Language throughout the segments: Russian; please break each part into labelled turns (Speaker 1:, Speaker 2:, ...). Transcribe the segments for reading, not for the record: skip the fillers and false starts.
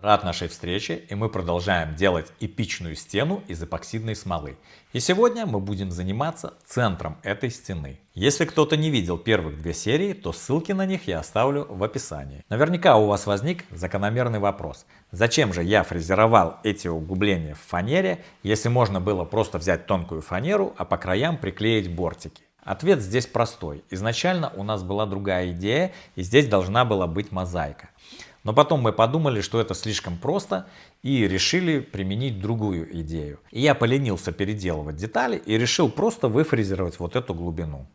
Speaker 1: Рад нашей встрече, и мы продолжаем делать эпичную стену из эпоксидной смолы. И сегодня мы будем заниматься центром этой стены. Если кто-то не видел первых две серии, то ссылки на них я оставлю в описании. Наверняка у вас возник закономерный вопрос. Зачем же я фрезеровал эти углубления в фанере, если можно было просто взять тонкую фанеру, а по краям приклеить бортики? Ответ здесь простой. Изначально у нас была другая идея, и здесь должна была быть мозаика. Но потом мы подумали, что это слишком просто, и решили применить другую идею. И я поленился переделывать детали и решил просто выфрезеровать вот эту глубину.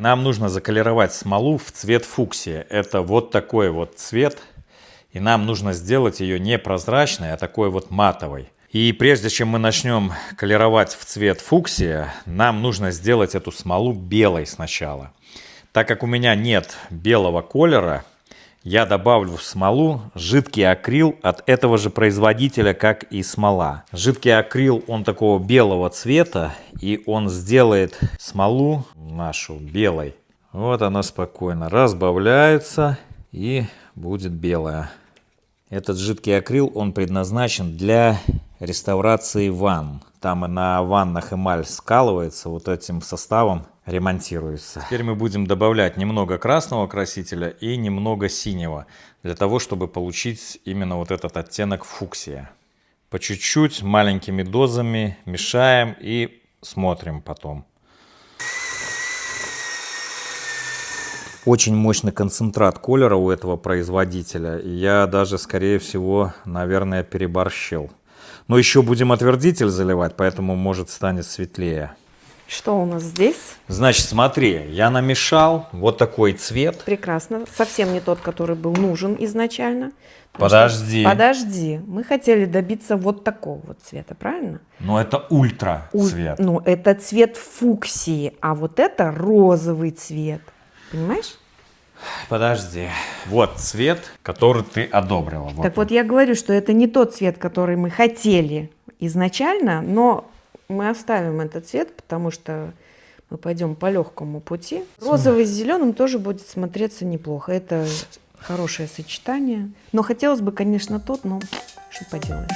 Speaker 1: Нам нужно заколеровать смолу в цвет фуксия. Это вот такой вот цвет. И нам нужно сделать ее не прозрачной, а такой вот матовой. И прежде чем мы начнем колеровать в цвет фуксия, нам нужно сделать эту смолу белой сначала. Так как у меня нет белого колера, я добавлю в смолу жидкий акрил от этого же производителя, как и смола. Жидкий акрил, он такого белого цвета, и он сделает смолу нашу белой. Вот она спокойно разбавляется и будет белая. Этот жидкий акрил, он предназначен для реставрации ванн. Там и на ваннах эмаль скалывается, вот этим составом ремонтируется. Теперь мы будем добавлять немного красного красителя и немного синего, для того, чтобы получить именно вот этот оттенок фуксия. По чуть-чуть, маленькими дозами мешаем и смотрим потом. Очень мощный концентрат колера у этого производителя. И я даже, скорее всего, наверное, переборщил. Но еще будем отвердитель заливать, поэтому, может, станет светлее.
Speaker 2: Что у нас здесь?
Speaker 1: Значит, смотри, я намешал вот такой цвет.
Speaker 2: Прекрасно. Совсем не тот, который был нужен изначально.
Speaker 1: Подожди.
Speaker 2: Подожди. Мы хотели добиться вот такого вот цвета, правильно?
Speaker 1: Но это ультра цвет.
Speaker 2: Ну, это цвет фуксии, а вот это розовый цвет. Понимаешь?
Speaker 1: Подожди. Вот цвет, который ты одобрила.
Speaker 2: Так вот, я говорю, что это не тот цвет, который мы хотели изначально, но мы оставим этот цвет, потому что мы пойдем по легкому пути. Розовый с зеленым тоже будет смотреться неплохо. Это хорошее сочетание. Но хотелось бы, конечно, тот, но что поделаешь.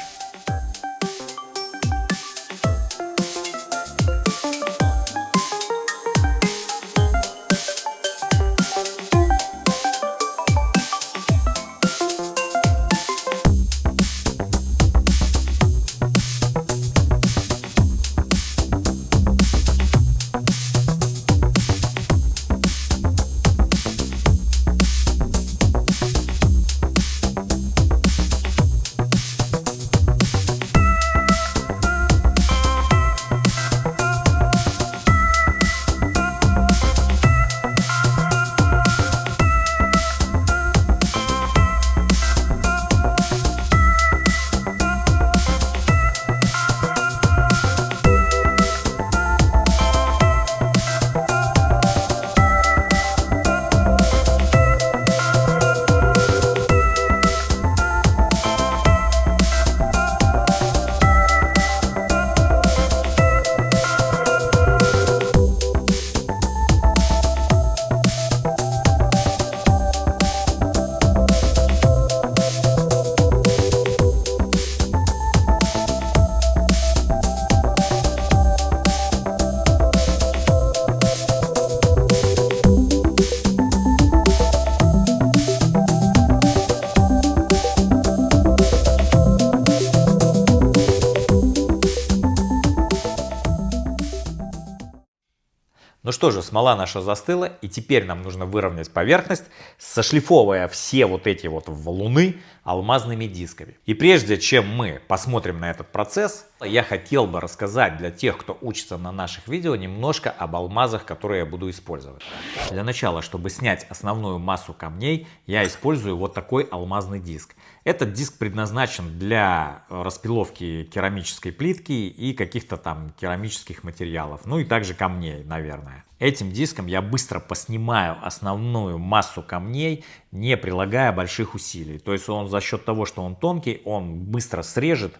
Speaker 1: Ну что же, смола наша застыла, и теперь нам нужно выровнять поверхность, сошлифовывая все вот эти вот валуны алмазными дисками. И прежде чем мы посмотрим на этот процесс, я хотел бы рассказать для тех, кто учится на наших видео, немножко об алмазах, которые я буду использовать. Для начала, чтобы снять основную массу камней, я использую вот такой алмазный диск. Этот диск предназначен для распиловки керамической плитки и каких-то там керамических материалов, ну и также камней, наверное. Этим диском я быстро поснимаю основную массу камней, не прилагая больших усилий. То есть он за счет того, что он тонкий, он быстро срежет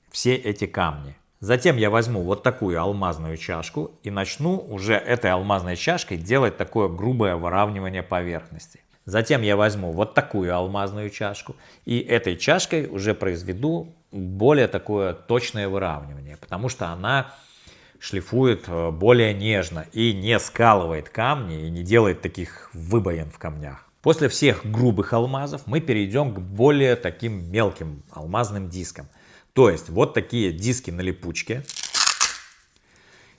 Speaker 1: все эти камни. Затем я возьму вот такую алмазную чашку и начну уже этой алмазной чашкой делать такое грубое выравнивание поверхности. Затем я возьму вот такую алмазную чашку и этой чашкой уже произведу более такое точное выравнивание, потому что она шлифует более нежно и не скалывает камни и не делает таких выбоин в камнях. После всех грубых алмазов мы перейдем к более таким мелким алмазным дискам. То есть вот такие диски на липучке.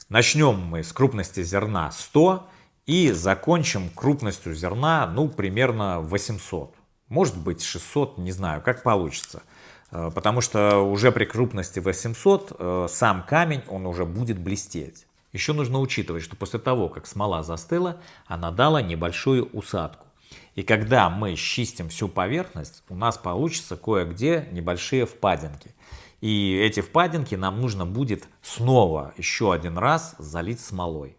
Speaker 1: Начнем мы с крупности зерна 100 и закончим крупностью зерна, ну, примерно 800. Может быть 600, не знаю, как получится. Потому что уже при крупности 800 сам камень, он уже будет блестеть. Еще нужно учитывать, что после того, как смола застыла, она дала небольшую усадку. И когда мы счистим всю поверхность, у нас получится кое-где небольшие впадинки. И эти впадинки нам нужно будет снова еще один раз залить смолой.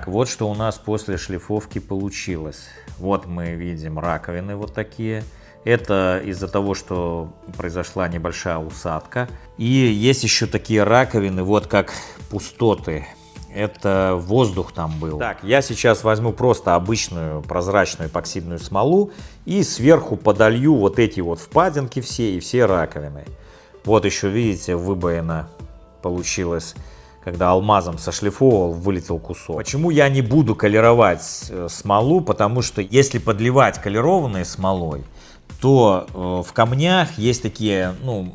Speaker 1: Вот что у нас после шлифовки получилось. Вот мы видим раковины вот такие. Это из-за того, что произошла небольшая усадка. И есть еще такие раковины, вот как пустоты. Это воздух там был. Так, я сейчас возьму просто обычную прозрачную эпоксидную смолу и сверху подолью вот эти вот впадинки все и все раковины. Вот еще видите, выбоина получилась. Когда алмазом сошлифовал, вылетел кусок. Почему я не буду колеровать смолу? Потому что если подливать колерованной смолой, то в камнях есть такие, ну,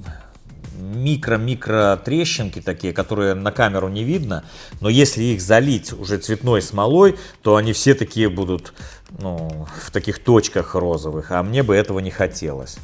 Speaker 1: микро-микро трещинки такие, которые на камеру не видно. Но если их залить уже цветной смолой, то они все такие будут, ну, в таких точках розовых. А мне бы этого не хотелось.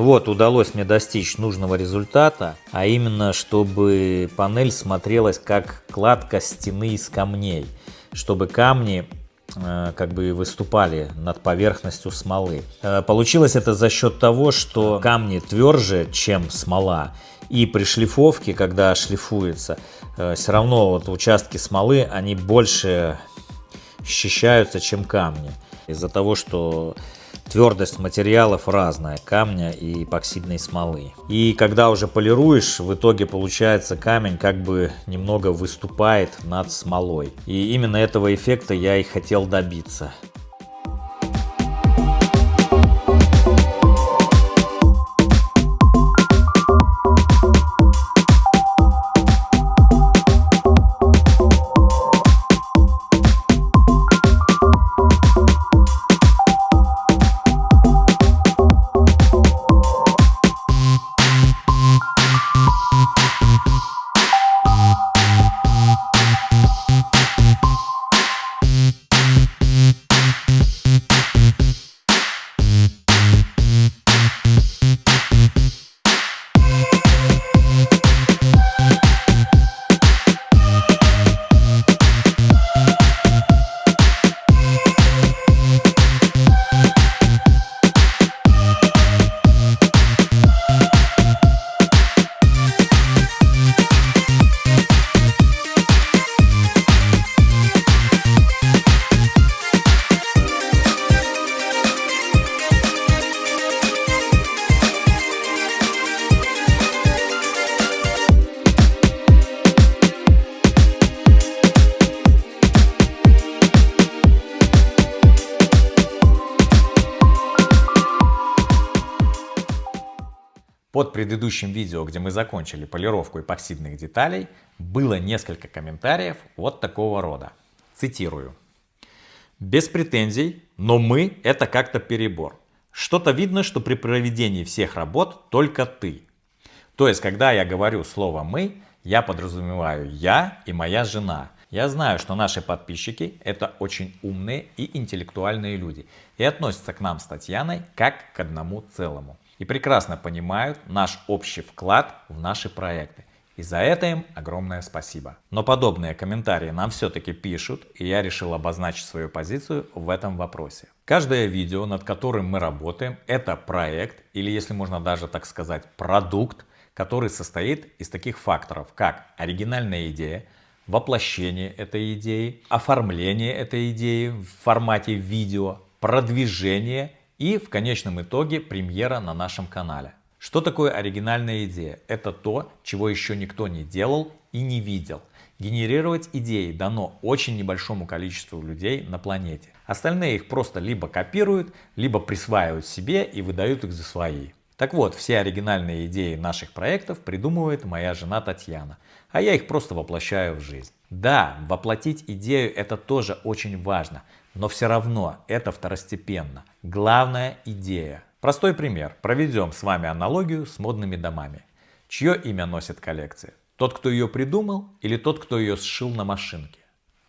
Speaker 1: Ну вот, удалось мне достичь нужного результата, а именно, чтобы панель смотрелась как кладка стены из камней, чтобы камни как бы выступали над поверхностью смолы. Получилось это за счет того, что камни тверже, чем смола, и при шлифовке, когда шлифуется, все равно вот участки смолы, они больше счищаются, чем камни. Из-за того, что твердость материалов разная, камня и эпоксидной смолы. И когда уже полируешь, в итоге получается камень как бы немного выступает над смолой. И именно этого эффекта я и хотел добиться. Под предыдущим видео, где мы закончили полировку эпоксидных деталей, было несколько комментариев вот такого рода. Цитирую. Без претензий, но мы – это как-то перебор. Что-то видно, что при проведении всех работ только ты. То есть, когда я говорю слово «мы», я подразумеваю я и моя жена. Я знаю, что наши подписчики – это очень умные и интеллектуальные люди и относятся к нам с Татьяной как к одному целому. И прекрасно понимают наш общий вклад в наши проекты. И за это им огромное спасибо. Но подобные комментарии нам все-таки пишут, и я решил обозначить свою позицию в этом вопросе. Каждое видео, над которым мы работаем, это проект, или если можно даже так сказать, продукт, который состоит из таких факторов, как оригинальная идея, воплощение этой идеи, оформление этой идеи в формате видео, продвижение и в конечном итоге премьера на нашем канале. Что такое оригинальная идея? Это то, чего еще никто не делал и не видел. Генерировать идеи дано очень небольшому количеству людей на планете. Остальные их просто либо копируют, либо присваивают себе и выдают их за свои. Так вот, все оригинальные идеи наших проектов придумывает моя жена Татьяна, а я их просто воплощаю в жизнь. Да, воплотить идею это тоже очень важно, но все равно это второстепенно. Главная идея. Простой пример. Проведем с вами аналогию с модными домами. Чье имя носит коллекция? Тот, кто ее придумал, или тот, кто ее сшил на машинке?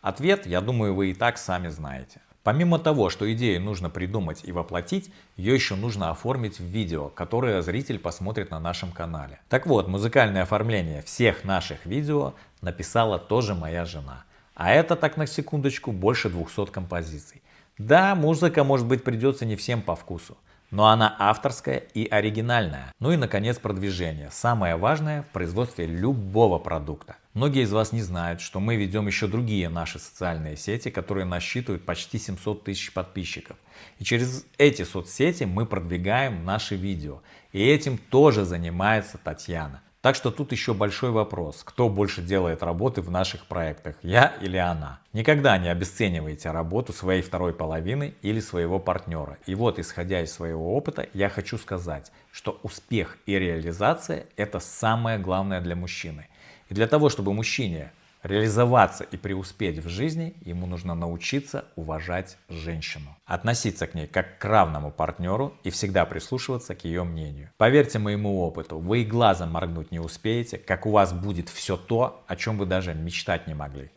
Speaker 1: Ответ, я думаю, вы и так сами знаете. Помимо того, что идею нужно придумать и воплотить, ее еще нужно оформить в видео, которое зритель посмотрит на нашем канале. Так вот, музыкальное оформление всех наших видео написала тоже моя жена. А это, так на секундочку, больше 200 композиций. Да, музыка, может быть, придется не всем по вкусу, но она авторская и оригинальная. Ну и, наконец, продвижение. Самое важное в производстве любого продукта. Многие из вас не знают, что мы ведем еще другие наши социальные сети, которые насчитывают почти 700 тысяч подписчиков. И через эти соцсети мы продвигаем наши видео. И этим тоже занимается Татьяна. Так что тут еще большой вопрос, кто больше делает работы в наших проектах, я или она. Никогда не обесценивайте работу своей второй половины или своего партнера. И вот, исходя из своего опыта, я хочу сказать, что успех и реализация – это самое главное для мужчины. И для того, чтобы мужчине реализоваться и преуспеть в жизни, ему нужно научиться уважать женщину, относиться к ней как к равному партнеру и всегда прислушиваться к ее мнению. Поверьте моему опыту, вы и глазом моргнуть не успеете, как у вас будет все то, о чем вы даже мечтать не могли.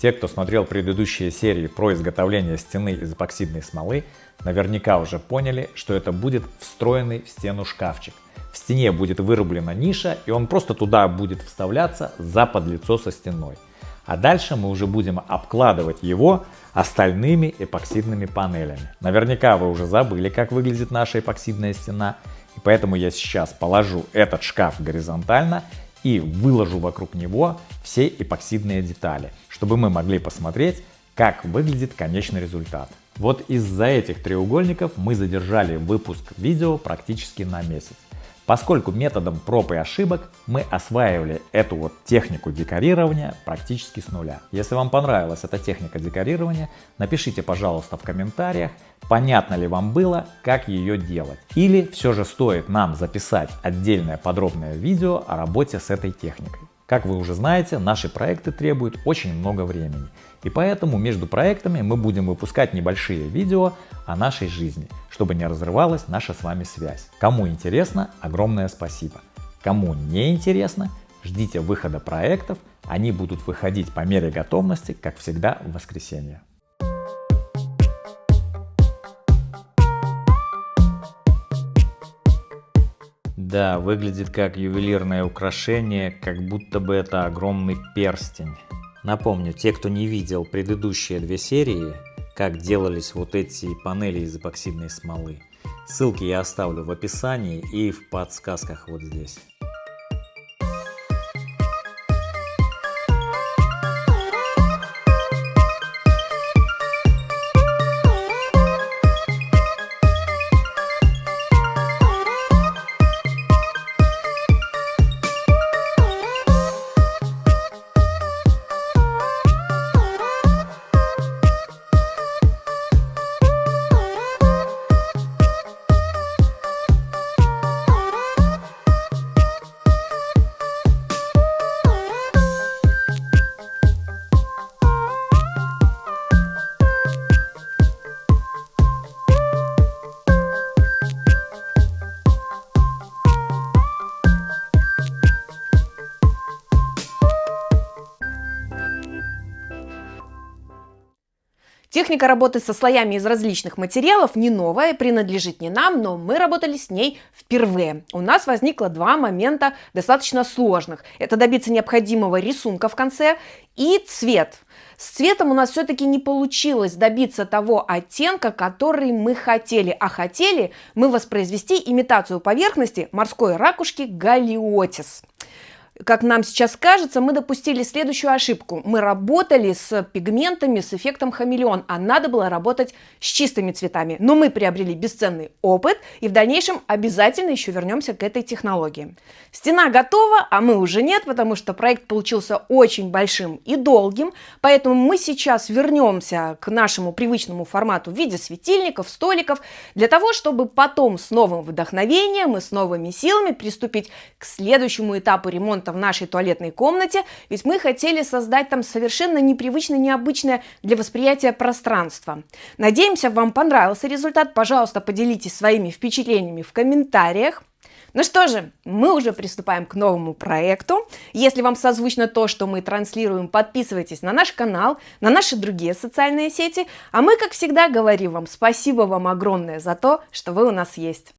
Speaker 1: Те, кто смотрел предыдущие серии про изготовление стены из эпоксидной смолы, наверняка уже поняли, что это будет встроенный в стену шкафчик. В стене будет вырублена ниша, и он просто туда будет вставляться за подлицо со стеной. А дальше мы уже будем обкладывать его остальными эпоксидными панелями. Наверняка вы уже забыли, как выглядит наша эпоксидная стена, и поэтому я сейчас положу этот шкаф горизонтально и выложу вокруг него все эпоксидные детали, чтобы мы могли посмотреть, как выглядит конечный результат. Вот из-за этих треугольников мы задержали выпуск видео практически на месяц. Поскольку методом проб и ошибок мы осваивали эту вот технику декорирования практически с нуля. Если вам понравилась эта техника декорирования, напишите, пожалуйста, в комментариях, понятно ли вам было, как ее делать. Или все же стоит нам записать отдельное подробное видео о работе с этой техникой. Как вы уже знаете, наши проекты требуют очень много времени. И поэтому между проектами мы будем выпускать небольшие видео о нашей жизни, чтобы не разрывалась наша с вами связь. Кому интересно, огромное спасибо. Кому не интересно, ждите выхода проектов, они будут выходить по мере готовности, как всегда, в воскресенье. Да, выглядит как ювелирное украшение, как будто бы это огромный перстень. Напомню, те, кто не видел предыдущие 2 серии, как делались вот эти панели из эпоксидной смолы, ссылки я оставлю в описании и в подсказках вот здесь.
Speaker 2: Техника работы со слоями из различных материалов не новая, принадлежит не нам, но мы работали с ней впервые. У нас возникло 2 момента достаточно сложных. Это добиться необходимого рисунка в конце и цвет. С цветом у нас все-таки не получилось добиться того оттенка, который мы хотели. А хотели мы воспроизвести имитацию поверхности морской ракушки галиотис. Как нам сейчас кажется, мы допустили следующую ошибку. Мы работали с пигментами с эффектом хамелеон, а надо было работать с чистыми цветами. Но мы приобрели бесценный опыт и в дальнейшем обязательно еще вернемся к этой технологии. Стена готова, а мы уже нет, потому что проект получился очень большим и долгим. Поэтому мы сейчас вернемся к нашему привычному формату в виде светильников, столиков, для того, чтобы потом с новым вдохновением и с новыми силами приступить к следующему этапу ремонта в нашей туалетной комнате, ведь мы хотели создать там совершенно непривычное, необычное для восприятия пространство. Надеемся, вам понравился результат. Пожалуйста, поделитесь своими впечатлениями в комментариях. Ну что же, мы уже приступаем к новому проекту. Если вам созвучно то, что мы транслируем, подписывайтесь на наш канал, на наши другие социальные сети. А мы, как всегда, говорим вам спасибо вам огромное за то, что вы у нас есть.